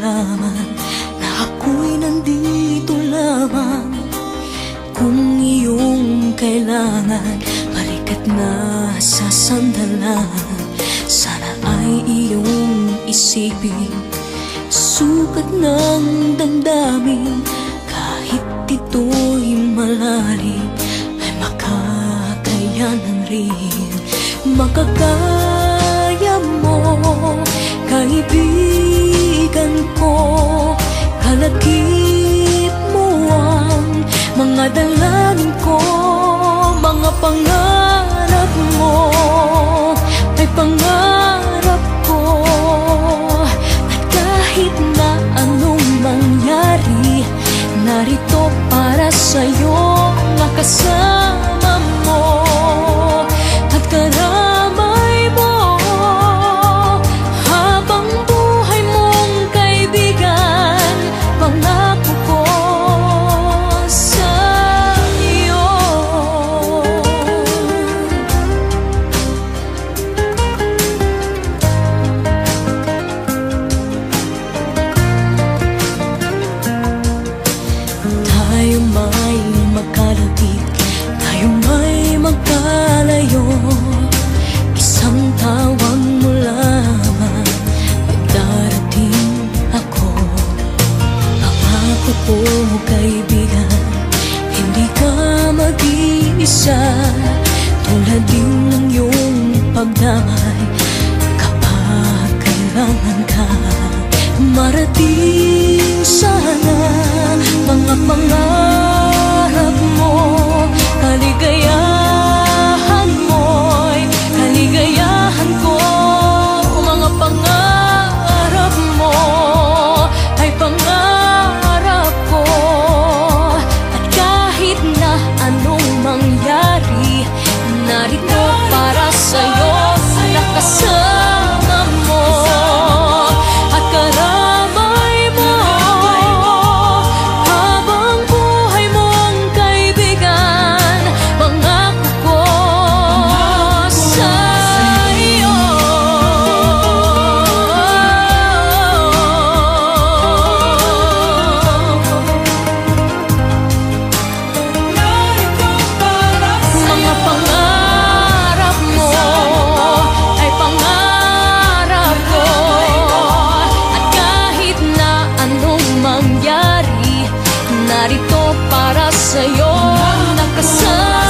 malaman na ako'y nandito lamang. Kung iyong kailangan, balikat na sa sandalan. Sana ay iyong isipin, sukat ng damdamin. Kahit ito'y malalim, ay makakayanan rin. Makakaya mo, kaibigan ko. Kalagip mo ang mga dalangin ko. Mga pangarap mo ay pangarap ko. At kahit na anong mangyari, narito para sa'yo, nakasama mo at karamay mo. Habang buhay mong kaibigan, pangako ko sa'yo. Tayo may magkalapit, tayo may magkalayo. Isang tawag mo lamang, ay darating ako. Pangako ko, kaibigan, hindi ka mag-iisa. Tulad din ng iyong pagdamay kapag kailangan ka. Marating sana mga pangarap mo. Kaligayahan mo'y kaligayahan ko. Mga pangarap mo ay pangarap ko. At kahit na anong mangyari, narito para sa'yo, nakasama mo at karamay mo. Habang buhay mong kaibigan, pangako ko sa'yo. Mga pangarap mo ay pangarap ko. At kahit na anong mangyari, narito para sa'yo, nakasama